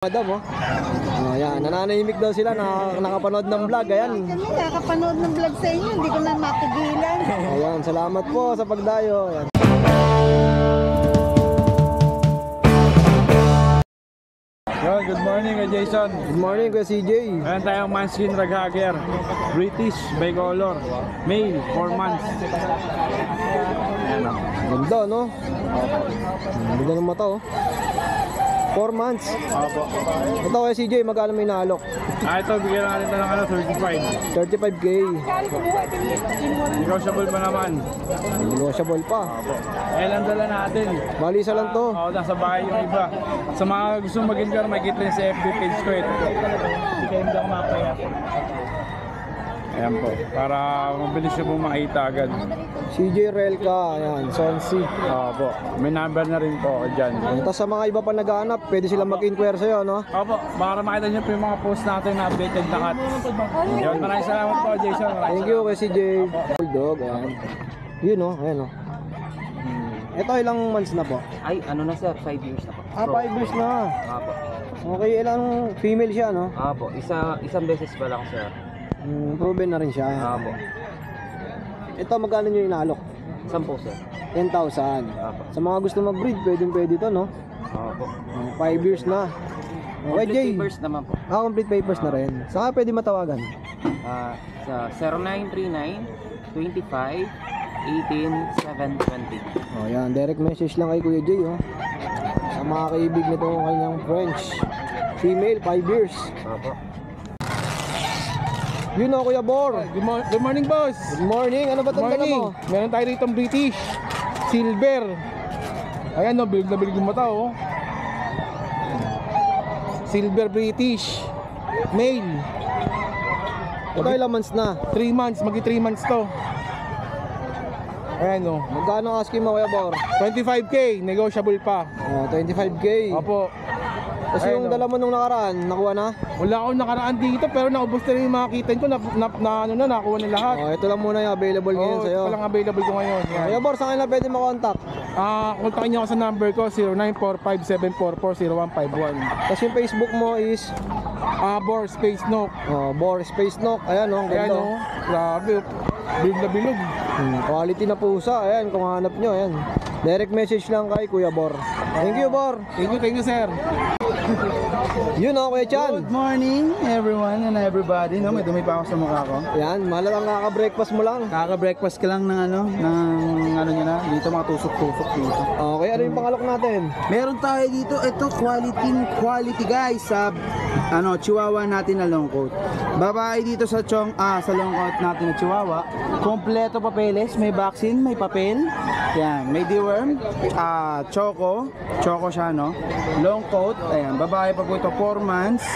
Madam, oh. Oh, yan. Nananahimik daw sila na nakapanood ng vlog. Ayan. Kami nakapanood ng vlog sa inyo, hindi ko na mapigilan. Ayan, salamat po sa pagdayo. Ayan. Yo, good morning kay Jason. Good morning, Kuya CJ. Meron tayong Manskin Raghager, British, bicolor, male, 4 months. Ganda, no? Ganda ng mata, oh. 4 months. Opo. Ito, Kuya CJ, magkano may naalok? Ito, bigyan natin ito ng 35. 35K. Negotiable pa naman. Negotiable pa. Opo. Lang dala natin. Bali, isa lang to. Oo, nasa bahay yung iba. Sa mga gusto mag-inquire, makikita rin sa FB page ko ito. Hindi kayo hindi ako makapaya. Ayan po, para mabilis nyo po makita agad. CJ Relka, ayan, Sonsi. Opo, may number na rin po dyan. Tapos sa mga iba pa naghahanap, pwede silang mag-inquire sa'yo, no? Opo, para makita nyo po yung mga post natin na updated na cut. Yun, maraming salamat po, Jason. Thank you, Kuya CJ. Bulldog, ayan. Yun, no? Ayan, no? Ito, ilang months na po? Ay, ano na sir, 5 years na po. 5 years na. Apo. Okay, ilang female siya, no? Apo, isang beses pa lang sir. Proven na rin siya. Apo. Ito, magkano nyo inaalok? 10 po sir. 10,000. Apo. Sa mga gusto mag-breed, pwede to, no? Apo. 5 years na. Okay, Jay. Complete papers naman po. Complete papers na rin. Saan ka pwede matawagan? Sa 0939 25 18 720. Oh, yan. Direct message lang kay Kuya Jay, oh. Sa mga kaibig nito ng kanyang French. Female, 5 years. Apo. Yun, oh, Kuya Bor. Good morning, boss. Good morning. Ano ba itong dala mo? Meron tayo rito British, silver. Ayan, no, bilog na bilog yung mata, oh. Silver British, male. Ito, ilang months na? 3 months, magi 3 months to. Ayan, no. Magkano ang asking mo, Kuya Bor? 25k, negotiable pa. Oh, 25K. Opo. Kasi Ayun, yung oh. dala mo nung nakaraan, nakuha na? Wala akong nakaraan dito pero naubos na rin yung mga kita ko nakuha na lahat. Oh, ito lang muna yung available ngayon Oo, sa'yo. ito lang available ko ngayon. Yan. Kuya Bor, saan ka na pwede makontak? Kontakin niyo ako sa number ko 0945-744-0151. Tapos yung Facebook mo is Bor Space Nook. Bor Space Nook. Ayan, oh, ang Ayan, ganda. oh. Grabe. Bilog na bilog. Quality na pusa. Ayan, kung hanap nyo, ayan. Direct message lang kay Kuya Bor. Thank you, Bor. Thank you, sir. Yun, oh, Kuya Chan. Good morning everyone and everybody. No, may dumi pa ako sa mukha ko. Yan, malatang kaka-breakfast mo lang. Kaka-breakfast ka lang ng ano niya na. Dito mga tusok-tusok dito. Okay, ano yung pangalok natin? Meron tayo dito, ito quality guys sa Chihuahua natin na long coat. Babae dito sa sa long coat natin na Chihuahua. Kompleto papeles, may vaccine, may papel. Yan, may deworm, choco siya, no? Long coat, ayan, babae pa po ito, 4 months.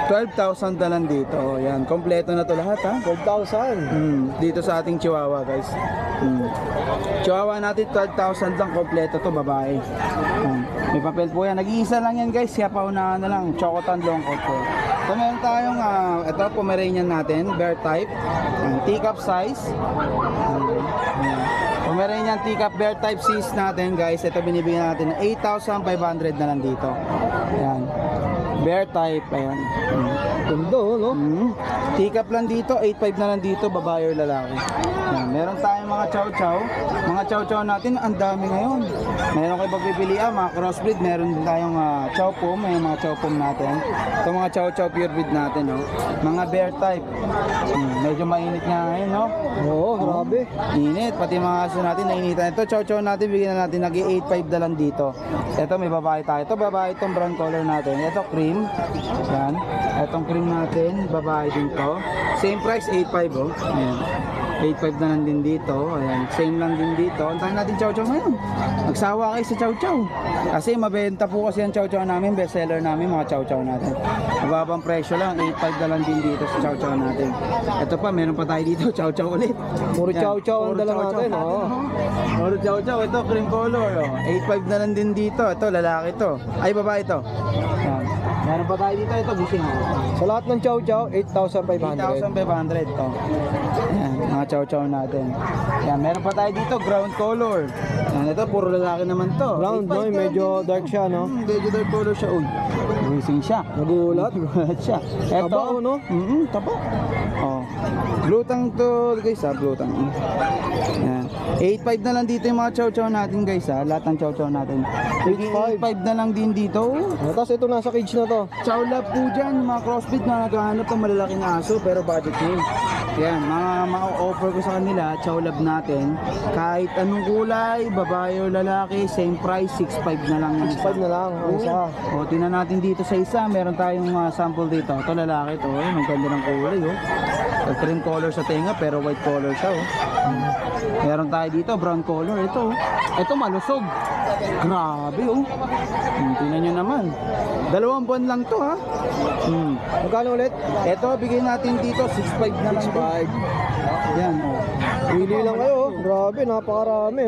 12,000 na lang dito. Yan, kompleto na to lahat, ha? 12,000. Dito sa ating Chihuahua, guys. Chihuahua natin 12,000 lang, kompleto to, babae. May papel po yan. Nag-iisa lang yan, guys. Kaya paunahan na lang. Chocotan long coat po. So meron tayong ito, Pomeranian natin, bear type. Teacup size. Pomeranian teacup bear type sis natin, guys. Ito binibigyan natin ng 8,500 na lang dito. Ayan. Bear type, ayan. Ganda, no? Teacup lang dito, 8,500 na lang dito, babae or lalaki. Ayan. Meron tayong mga chow-chow. Mga chow-chow natin, ang dami ngayon. Meron kayo pagpipilian, mga crossbreed. Meron din tayong chow pom, may mga chow pom natin. Ito mga chow-chow pure breed natin, no? Mga bear type. Medyo mainit nga ngayon, no? Oo, grabe. Init, pati mga aso natin nainitan. Ito, chow-chow natin, bigyan na natin, nag-8,500 na lang dito. Ito, may babae tayo. Ito, babae itong brown color natin. Ito, cream. Yan. Itong cream natin, babae din to. Same price, 8,500, oh. Ayan. 8,500 na lang din dito. Ayan. Same lang din dito. Antayin natin chow-chow ngayon. Magsawa kayo sa chow-chow. Kasi mabenta po kasi ang chow-chow namin. Bestseller namin, mga chow-chow natin. Mababang presyo lang. 8,500 na lang din dito sa chow-chow natin. Ito pa, meron pa tayo dito. Chow-chow ulit. Puro Yan. chow-chow ang Puro dala chow-chow natin, oh. Puro chow-chow. Ito, cream color. Oh. 8,500 na lang din dito. Ito, lalaki to. Ay, babae to. Yan. Meron pa tayo dito, ito busing. Sa lahat ng chow chow, 8,500. 8,500 to. Yan, mga chow chow natin. Yan, meron pa tayo dito, ground color. Yan, ito puro lalaki naman to. Round, no? 8,500 Medyo dark siya, no? Medyo dark color siya. Uy, busing siya. Nagulat. Nagulat siya. Ito, Taba, no? taba. Oh. Blutang to, guys, blutang. Yan. 8,500 na lang dito yung mga chow chow natin, guys, Lahat ng chow chow natin. 8,500. 8,500 na lang din dito. Tapos ito nasa cage na to. Chow lab po dyan, mga crossbreed na naghahanap ng malalaking aso pero budget name. Yan, mga offer ko sa kanila, chow lab natin. Kahit anong kulay, babae o lalaki, same price, 6,500 na lang. 6,500 na lang ang isa. O, tingnan natin dito sa isa, meron tayong sample dito. Ito lalaki to, ang ganda ng kulay, Cream color sa tenga pero white color siya, Meron tayo dito, brown color, ito. Ito malusog. Grabe, tingnan nyo naman. 2 buwan lang to, ha. Magkano ulit? Ito, bigyan natin dito, 6,500 na lang. 6,500. Yan, Pili lang kayo, Grabe, napakarami,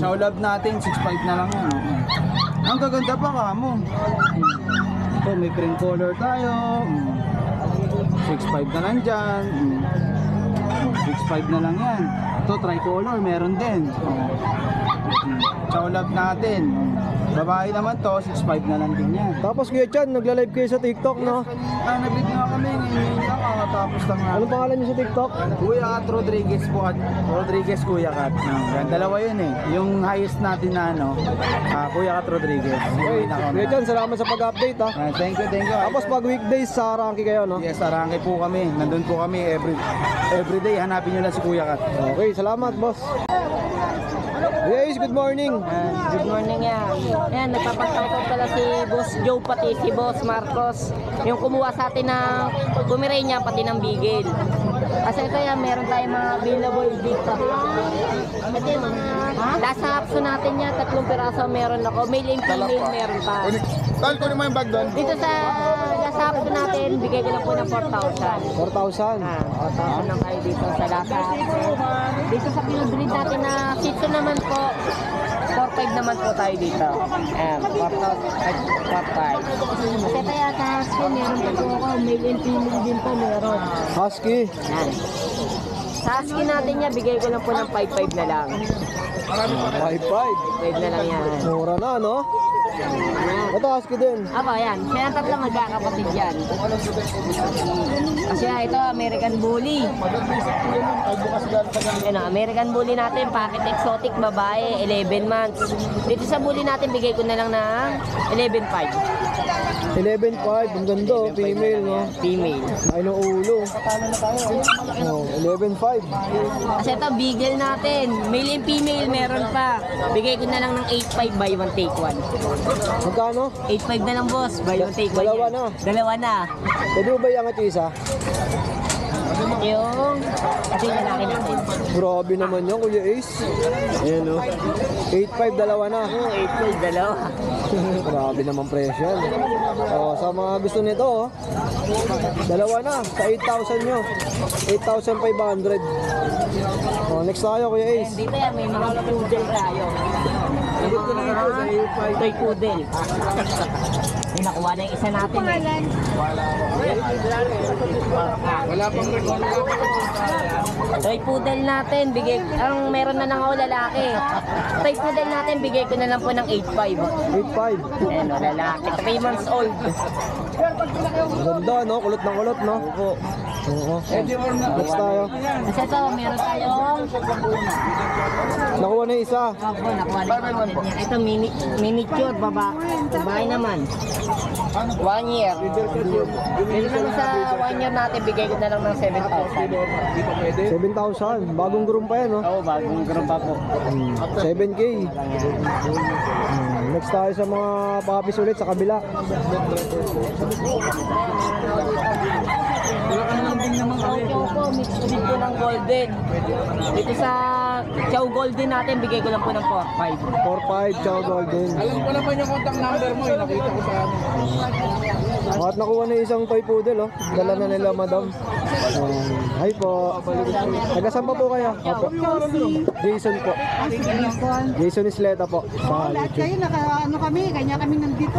Chow lab natin, 6,500 na lang yan, Ang gaganda pa ka mo. Ito, may cream color tayo. 6,500 na lang dyan. 6,500 na lang yan. Ito, tricolor, meron din. Chow lab natin. Babae naman to, 6,500 na lang din yan. Tapos Kuya Chan, nagla-live kayo sa TikTok, no? Nag-live nga kami, ngayon lang, kakatapos lang nga. Anong pangalan niyo sa TikTok? Kuya Kat Rodriguez po at Rodriguez Kuya Kat. Yan, dalawa yun Yung highest natin na Kuya Kat Rodriguez. Okay, Kuya Chan, salamat sa pag-update, ha? Thank you. Tapos pag weekdays, sa Ranky kayo, no? Yes, arangke po kami. Nandun po kami everyday. Hanapin nyo lang si Kuya Kat. Okay, salamat, boss. Yes, good morning. Good morning yan. Yan, nagpapashoutout pala si Boss Joe pati si Boss Marcos. Yung kumuha sa atin ng Pomeranian pati ng Bigel. Kasi ito yan, meron tayong mga available dito. Ito yung mga nasa hapso natin yan, 3 piraso meron ako. Male and female meron pa. Tal, kunin mo yung bag doon. Dito sa nasa hapso natin, bigay ko lang po ng 4,000. 4,000. 4,000 lang kayo dito sa lasa. Dito sa pinabreed natin na Shih Tzu naman po, 4,500 naman po tayo dito. Ayan, 4,500. Kasi tayo sa husky, meron pa po ako. Male and female din po meron. Husky. Ayan. Sa husky natin niya, bigay ko lang po ng 5,500 na lang. 5,500. 5,500 na lang yan. Mura na, no? Ito, husky din. Aba, yan. Siya ang tatlong magkakapatid yan. Kasi ito, American Bully. Yan, American Bully natin, packet exotic, babae, 11 months. Dito sa bully natin, bigay ko na lang ng 11,500. 11,500. Ang ganda, female, no? Female. Ay, no ulo. Oh, 11,500. Kasi ito, Beagle natin. Male and female, meron pa. Bigay ko na lang ng 8,500 buy one take one. Magkano? 8,500 na lang, boss. Buy one take one. Dalawa yan. na. Dalawa na. Pwede mo ba iangat yung isa? Yung, kasi yung lalaki natin. Grabe naman yan, Kuya Ace. Ayan, no? 8,500, dalawa na. 8,500, dalawa. Grabe naman presyo yan. Oh, sa mga gusto nito, dalawa na. Sa 8,000 nyo. 8,500. Oh, next tayo, Kuya Ace. Dito yan, may mga poodle tayo. Toy poodle. May nakuha na yung isa natin. Wala pang Toy poodle natin, bigay, ang meron na lang ako lalaki. Toy poodle natin, bigay ko na lang po ng 8,500. 8,500. Ayan o, lalaki. 3 months old. Ganda, no? Kulot ng kulot, no? Oo. Next tayo. Kasi ito, meron tayong Nakuha na yung isa. Opo, nakuha na yung kapatid niya. Ito, miniature, babae naman. 1 year. Dito naman sa 1 year natin, bigay ko na lang ng 7,000. 7,000. Bagong groom pa yan, no? Oo, bagong karoon pa po. 7K. Next tayo sa mga puppies ulit sa kabila. Opo, mixed breed ko ng golden. Dito sa Chow Golden natin, bigay ko lang po ng 4,500. 4,500, Chow Golden. Alam ko naman yung contact number mo, nakita ko sa At nakuha na isang toy poodle, oh. Dala na nila, madam. Hi po. Taga saan pa po kayo? Opo. Jason po. Jason Isleta po. Sa Lahat YouTube. kayo, ano kami, kanya kami nandito.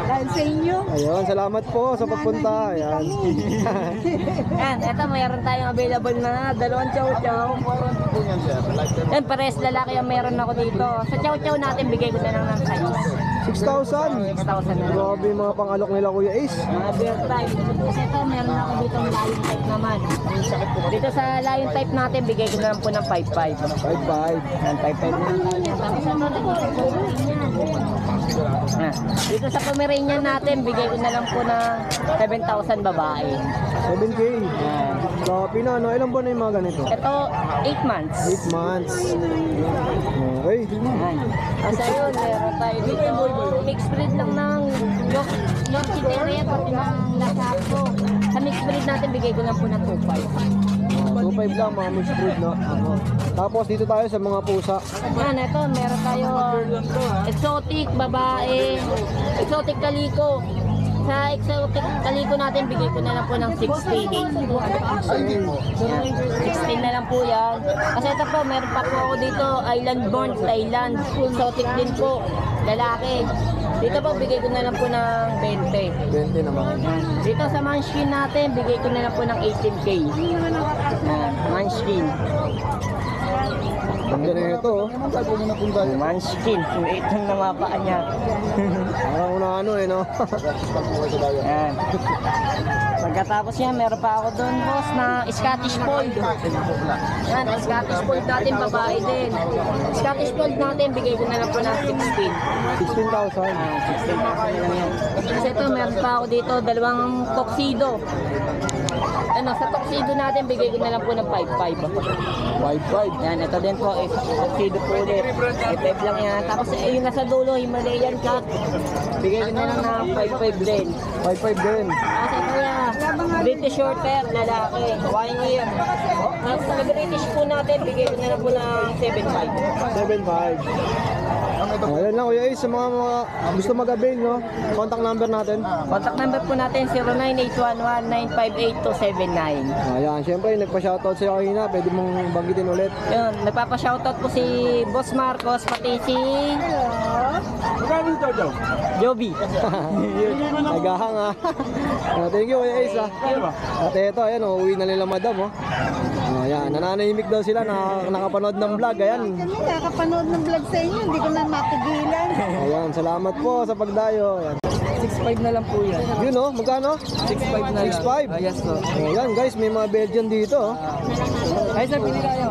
Dahil sa inyo. Ayun, salamat po sa pagpunta. Ayan. Yan, eto mayroon tayong available na dalawang chow-chow. Yan, pares lalaki ang meron ako dito. Sa chow-chow natin, bigay ko na lang ng size. 6,000. 6,000 na lang. Grabe yung mga pangalok nila Kuya Ace. Mga beer type. Kasi ito, meron ako dito ng lion type naman. Dito sa lion type natin, bigay ko na lang po ng 5,500. 5,500. Yan, 5,500 na lang tayo. Tapos ito, ah, dito sa Pomeranian natin, bigay ko na lang po ng 7,000 babae. 7K. Yan. Grabe na, no? Ilang buwan na yung mga ganito? Ito, 8 months. 8 months. Okay. Yan. Kasi yun, meron tayo dito. Mixed breed lang ng Yorkie Terrier, pati ng Lhasa. Sa mixed breed natin, bigay ko lang po ng 2,500. 2,500 lang mga mixed breed, no? Tapos dito tayo sa mga pusa. Yan, ito, meron tayo exotic babae, exotic kaliko. Sa exotic kaliko natin, bigay ko na lang po ng 16. Yan, 16 na lang po yan. Kasi ito po, meron pa po ako dito, island born, Thailand. Exotic din po, lalaki. Dito po, bigay ko na lang po ng 20. 20 naman. Yan. Dito sa Munchkin natin, bigay ko na lang po ng 18K. Yan, Munchkin. Ganda na ito, oh. Munchkin, ito na mga paa niya. Parang una ano eh, no? Yan. Pagkatapos yan, meron pa ako doon, boss, na Scottish Fold. Yan, Scottish Fold natin, babae din. Scottish Fold natin, bigay ko na lang po ng 16. 16,000. 16 na lang yan. Kasi ito, meron pa ako dito, dalawang tuxedo. Ano, sa tuxedo natin, bigay ko na lang po ng 5,500. 5,500. Yan, ito din po, tuxedo po ulit. 5,500 lang yan. Tapos yung nasa dulo, Himalayan cat. Bigay ko na lang ng 5,500 din. 5,500 din. Kasi ito yan, British short hair, lalaki. Hawaiian ear. Tapos sa British po natin, bigay ko na lang po ng 7,500. 7,500. Ayan lang, Kuya Ace, sa mga gusto mag-avail, no? Contact number natin. Contact number po natin 09811958-279. Ayan, syempre, nagpa-shoutout sa'yo kanina. Pwede mong banggitin ulit. Yun, nagpapa-shoutout po si Boss Marcos, pati si Joby. Nagahang, ha? Thank you, Kuya Ace, ha? At ito, ayan, uuwi na nila madam, oh. Ayan, nananahimik daw sila na nakapanood ng vlog. Ayan. Kami kakapanood ng vlog sa inyo, hindi ko na mapigilan. Ayan, salamat po sa pagdayo. Ayan. 6.5 na lang po yan. Yun, oh, magkano? 6.5 na lang. 6.5? Yes po. Ayan, guys, may mga Belgian dito, oh. Ay sir, pili kayo.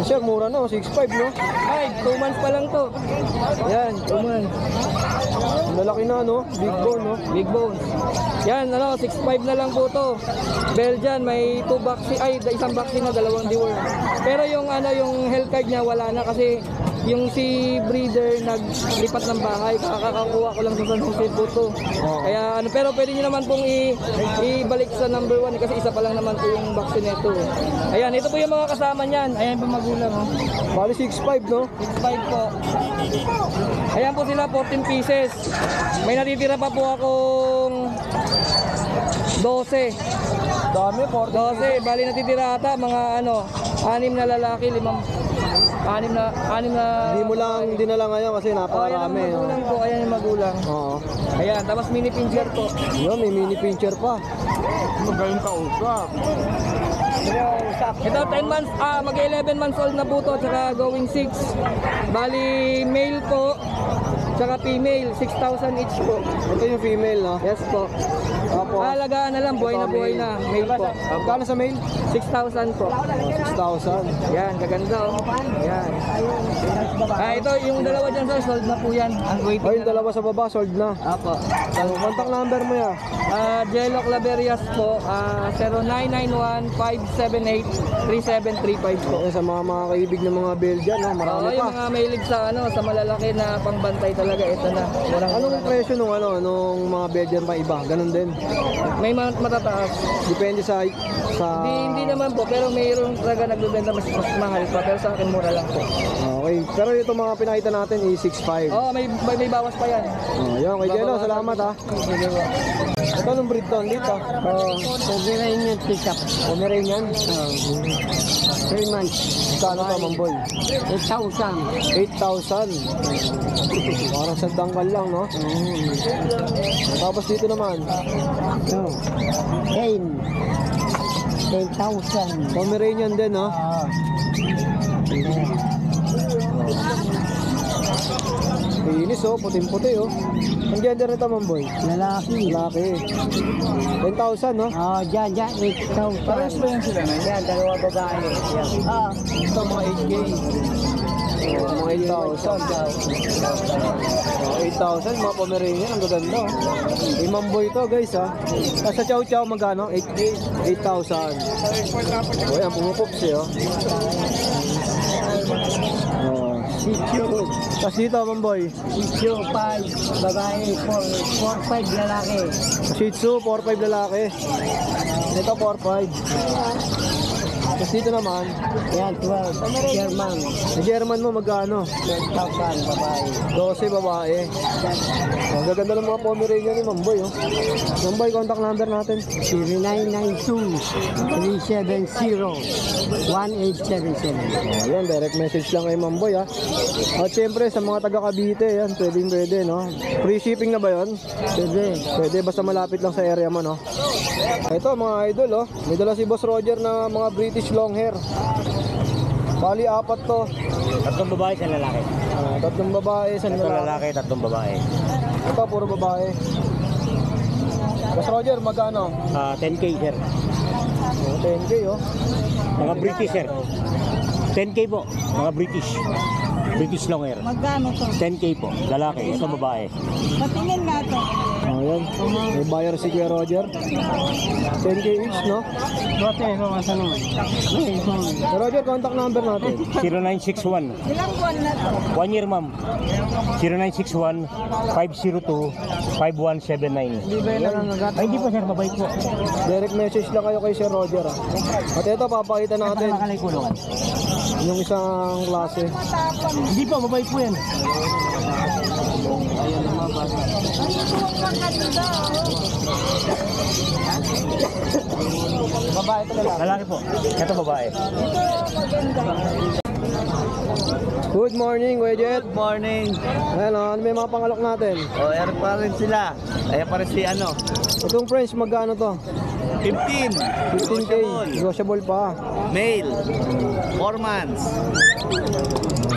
Sir, mura na, 6.5, no? Ay, 2 months pa lang to. Ayan, 2 months. lalaki na, no? Big bone, no? Big bones. Yan, 6.5 na lang po to. Belgian, may 2 vaccine, isang vaccine na, 2 deworm. Pero yung yung health card niya wala na kasi yung si breeder naglipat ng bahay, kakakakuha ko lang sa San Jose po to. Kaya pero pwede niyo naman pong ibalik sa number 1 kasi isa pa lang naman po yung vaccine nito. Ayan, ito po yung mga kasama niyan. Ayan po magulang, oh. Bali 6.5, no? 6.5 po. Ayan po sila, 14 pieces. May natitira pa po akong 12. Dami, 12, bali natitira ata mga 6 na lalaki, 6 na Hindi mo lang dinala ngayon kasi ayan ang napakarami, no? magulang po, ayan yung magulang. Oo. Ayan, tapos mini pincher po. Yun, may mini pincher pa. Magaling ka usap. Ito 10 months, mag-11 months old na po to, tsaka going 6. Bali male po, tsaka female, 6,000 each po. Ito yung female, no? Yes po. Tapos, Alagaan na lang, buhay na, male po. magkano sa male? 6,000 po. 6,000. Yan, kaganda, oh. Yan. Ito, yung dalawa dyan sir, sold na po yan. Ang waiting Ay, yung dalawa sa baba, sold na. Apo. So, contact number mo yan. Jello Claverias po, 0991-578-3735 po. Okay, sa mga kaibig ng mga Belgian, no? Oo, Marami yung pa. mga mahilig sa sa malalaki na pangbantay talaga. talaga, ito na. Anong presyo nung nung mga Belgian pa iba? Ganun din. May matataas. Depende sa Hindi naman po, pero mayroon talaga nagbebenta mas mahal pa. Pero sa akin, mura lang po. Okay. Pero ito mga pinakita natin is 6.5. Oo, may bawas pa yan. Yan, kay Jello, salamat ha. Ito anong breed to? Dito. Pomeranian pick-up. Pomeranian. 3 months. Kano to, Mamboy? 8,000. 8,000. Parang sa dangkal lang, no? Tapos dito naman. 10,000. Pomeranian din, no? Linis, oh. Puting-puti, oh. Ang gender nito, Mamboy? Lalaki. Laki. 10,000, no? Dyan, 8,000. Parehas ba yan sila na? Yan, dalawa babae. Yan. Ito mga 8K. Mga 8,000, mga Pomeranian, ang gaganda. May Mamboy to, guys, ha. Sa Chow Chow, magkano? 8,000. O, yan, pumupups, eh, oh. Sityo. Tapos dito, Mamboy. Sityo, 5. Babae, 4-5 lalaki. Shih Tzu, 4-5 lalaki. Ito, 4-5. Tapos dito naman, Yan, 12. German. sa German mo, magkano? 12,000 babae. 12 babae. Ang gaganda ng mga Pomeranian ni Mamboy, oh. Mamboy, contact number natin. 0992-370-1877. Ayan, direct message lang kay Mamboy, ha. At syempre, sa mga taga Cavite, yan, pwede, no? Free shipping na ba yun? Pwede, basta malapit lang sa area mo, no? Ito, mga idol, oh. May dala si Boss Roger na mga British long hair. Bali, 4 to. 3 babae sa lalaki. 3 babae, 1 lalaki. 3 babae. Ito, puro babae. Boss Roger, magkano? 10K, sir. 10K, oh. Mga British, sir. 10K po, mga British. British long hair. Magkano to? 10K po, lalaki. Ito babae. Patingin natin. Ayan, may buyer si Kuya Roger. 10K each, no? Dote, ito masa naman. Kuya Roger, contact number natin. 0961. Ilang buwan na to? 1 year, ma'am. 0961-502-5179. Hindi ba yun nangangagat? Ay, hindi po, sir. Mabait po. Direct message lang kayo kay Sir Roger, ha. At ito, papakita natin Makalay kulungan. yung isang klase. Hindi po, mabait po yan. Babae ito lang. Lalaki po. Ito babae. Good morning, Kuya Jet. Good morning. Ayan, ano may mga pangalok natin? Ayan pa rin sila. Ayan pa rin si Itong French, magkano to? 15. 15K. Negotiable pa. Male. 4 months.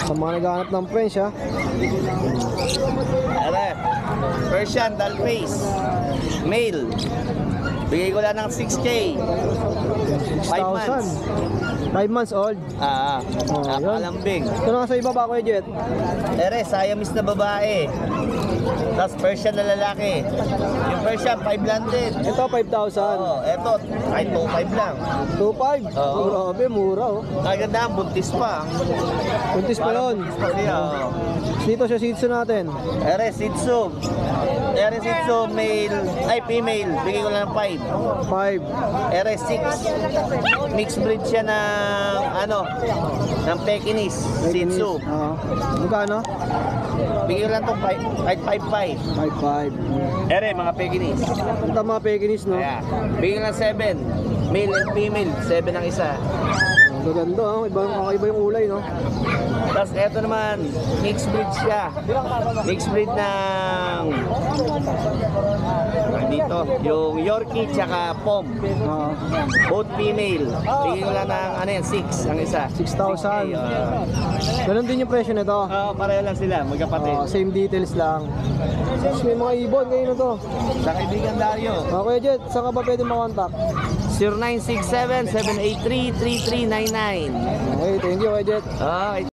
Sa mga naghahanap ng French, ha. Ayan. Persian, doll face. Male. Bigay ko lang ng 6K. 5 months. 5 months old. Oh, yun. Napakalambing. Ito na sa iba ba, Kuya Jet? Siamese na babae. Tapos Persian na lalaki. Yung Persian, 500. Ito, 5,000. Eto, kahit 2.5 lang. 2,500. Oo. Grabe, mura, oh. Kaganda, buntis pa. Buntis pa yun. Buntis pa siya. Dito sa Shih Tzu natin. Shih Tzu. Shih Tzu, female. Bigay ko lang ng 5. 5. 6. Mixed breed siya ng Pekingese. Shih Tzu. Magkano? Bigay ko lang itong 5.5. 5,500. Mga Pekingese. Ang tama Pekingese, no? Ayan. Bigay ko lang 7. Male and female. 7 ang isa. Gaganda, oh. Kakaiba yung kulay, no? Tapos eto naman, mixed breed siya. Mixed breed ng dito, yung Yorkie tsaka Pom. Both female. Bigyan ko lang ng 6 ang isa. 6,000. Ganun din yung presyo nito. Pareho lang sila, magkapatid. Same details lang. Tapos may mga ibon kayo na to. Sa kaibigan Dario. Okay, Jet, saan ka ba pwede makontak? 0967-783-3399. Okay, thank you, Jet. Okay.